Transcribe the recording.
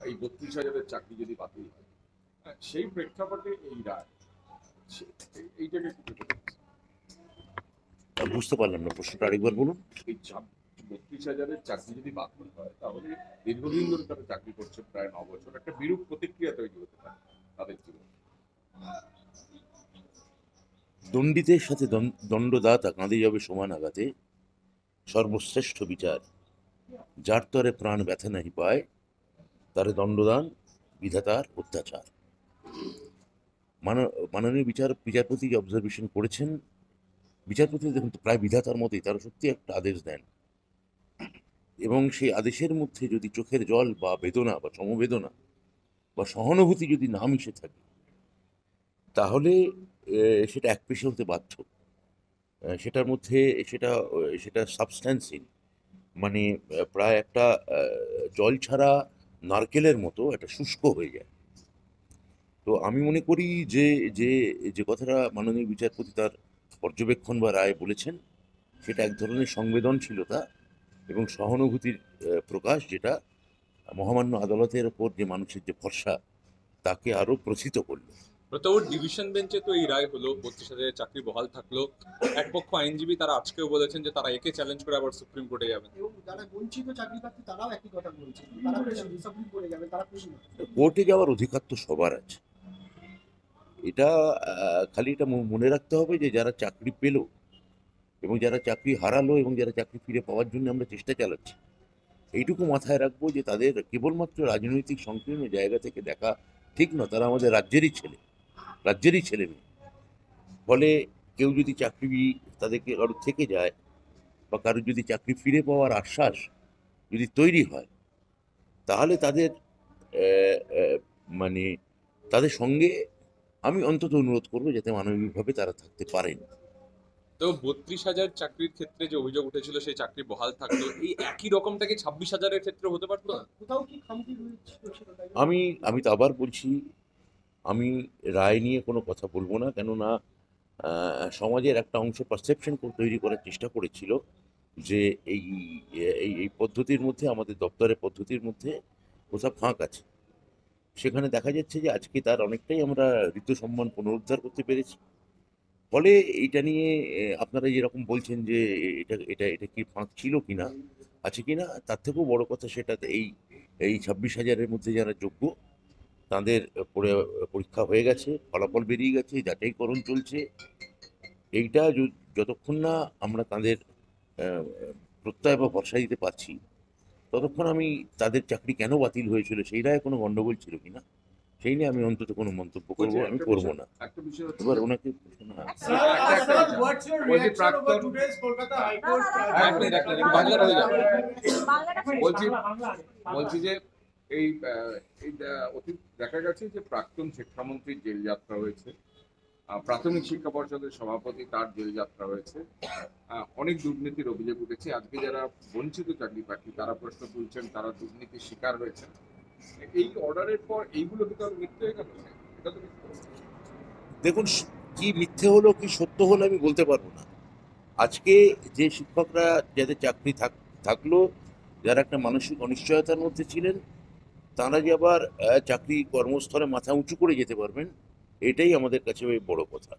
এই ৩২,০০০-এর চাকরি যদি বাতিল হয়, সেই প্রেক্ষাপটে এই রায়, এইটাকে কি করে দেখছেন? বুঝতে পারলাম না, প্রশ্নটা আরেকবার বলুন। এই ৩২,০০০-এর চাকরি যদি বাতিল হয়, তাহলে দীর্ঘদিন ধরে তারা চাকরি করছে, প্রায় ৯ বছর, একটা বিরূপ প্রতিক্রিয়া তৈরি হতে পারে তাদের জীবনে। দণ্ডিতের সাথে দণ্ডদাতা কাঁদে যাবে সমান আঘাতে, সর্বশ্রেষ্ঠ বিচার যার তরে প্রাণ ব্যথা নাহি পায়, তারে দণ্ডদান বিধাতার অত্যাচার। মাননীয় বিচারপতি যে অবজারভেশন করেছেন, বিচারপতি দেখুন তো প্রায় বিধাতার মতোই, তারা সত্যি একটা আদেশ দেন, এবং সেই আদেশের মধ্যে যদি চোখের জল বা বেদনা বা সমবেদনা বা সহানুভূতি যদি না মিশে থাকে, তাহলে সেটা একপেশে হতে বাধ্য। সেটার মধ্যে সেটা সাবস্ট্যান্সিং, মানে প্রায় একটা জল ছাড়া নারকেলের মতো একটা শুষ্ক হয়ে যায়। তো আমি মনে করি যে যে যে কথাটা মাননীয় বিচারপতি তার পর্যবেক্ষণ বা রায় বলেছেন, সেটা এক ধরনের সংবেদনশীলতা এবং সহানুভূতির প্রকাশ, যেটা মহামান্য আদালতের ওপর যে মানুষের যে ভরসা, তাকে আরো প্রথিত করলো। প্রতাপ ডিভিশন বেঞ্চে তো এই রায় হলো, ৩২,০০০ চাকরি বহাল থাকলো। এক পক্ষ আইনজীবী তারা আজকেও বলেছেন যে তারা একে চ্যালেঞ্জ করে আবার সুপ্রিম কোর্টে যাবেন, এবং যারা বঞ্চিত চাকরি প্রার্থী তারাও একই কথা বলছেন, তারা সুপ্রিম কোর্টে যাবে, তারা খুশি না। কোর্টে যাওয়ার অধিকার তো সবার আছে। এটা খালি এটা মনে রাখতে হবে যে যারা চাকরি পেল এবং যারা চাকরি হারালো এবং যারা চাকরি ফিরে পাওয়ার জন্য আমরা চেষ্টা চালাচ্ছি, এইটুকু মাথায় রাখবো যে তাদের কেবলমাত্র রাজনৈতিক সংকীর্ণ জায়গা থেকে দেখা ঠিক নয়। তারা আমাদের রাজ্যেরই ছেলে মেয়ে। ফলে কেউ যদি চাকরি তাদেরকে কারো থেকে যায়, বা কারোর যদি চাকরি ফিরে পাওয়ার আশ্বাস যদি তৈরি হয়, তাহলে তাদের মানে তাদের সঙ্গে আমি অন্তত অনুরোধ করবো যাতে মানবিকভাবে তারা থাকতে পারেন। তো ৩২,০০০ চাকরির ক্ষেত্রে যে অভিযোগ উঠেছিল সেই চাকরি বহাল থাকলো, এই একই রকমটাকে ২৬,০০০-এর ক্ষেত্রে হতে পারতো না? কোথাও কি খামতি রয়েছে? আমি তো আবার বলছি, আমি রায় নিয়ে কোনো কথা বলবো না, কেননা সমাজের একটা অংশ পারসেপশন তৈরি করার চেষ্টা করেছিল যে এই এই এই পদ্ধতির মধ্যে, আমাদের দপ্তরের পদ্ধতির মধ্যে কোথাও ফাঁক আছে। সেখানে দেখা যাচ্ছে যে আজকে তার অনেকটাই আমরা ঋতু সম্মান পুনরুদ্ধার করতে পেরেছি। ফলে এইটা নিয়ে আপনারা যেরকম বলছেন যে এটা এটা এটা কি ফাঁক ছিল কিনা, আছে কিনা, তার থেকেও বড় কথা সেটা এই এই ২৬,০০০-এর মধ্যে যারা যোগ্য, তাদের পরীক্ষা হয়ে গেছে, ফলাফল বেরিয়ে গেছে, যাচাইকরণ চলছে। এইটা যতক্ষণ না আমরা তাদের প্রত্যয় বা ভরসা দিতে পারছি, ততক্ষণ আমি তাদের চাকরি কেন বাতিল হয়েছিল, সেই রায়ে কোনো গন্ডগোল ছিল কিনা, সেই নিয়ে আমি অন্তত কোনো মন্তব্য করবো আমি করবো না। একটা বিষয় হচ্ছে, এবার ওনাকে বলছি যে এই অতীত দেখা গেছে যে প্রাক্তন শিক্ষামন্ত্রীর জেল যাত্রা হয়েছে, প্রাথমিক শিক্ষা পর্ষদের সভাপতি তার জেল যাত্রা হয়েছে, অনেক দুর্নীতির অভিযোগ উঠেছে। আজকে যারা বঞ্চিত চাকরি প্রার্থী তারা প্রশ্ন তুলছেন, তারা দুর্নীতির শিকার হয়েছেন। এই অর্ডারের পর এইগুলো কি তার মিথ্যে হয়ে গেল? এটা তো দেখুন, কি মিথ্যে হলো কি সত্য হলো আমি বলতে পারবো না। আজকে যে শিক্ষকরা যাদের চাকরি থাকলো, যারা একটা মানসিক অনিশ্চয়তার মধ্যে ছিলেন, তাঁরা যে আবার চাকরি কর্মস্থলে মাথা উঁচু করে যেতে পারবেন, এটাই আমাদের কাছে বড় কথা।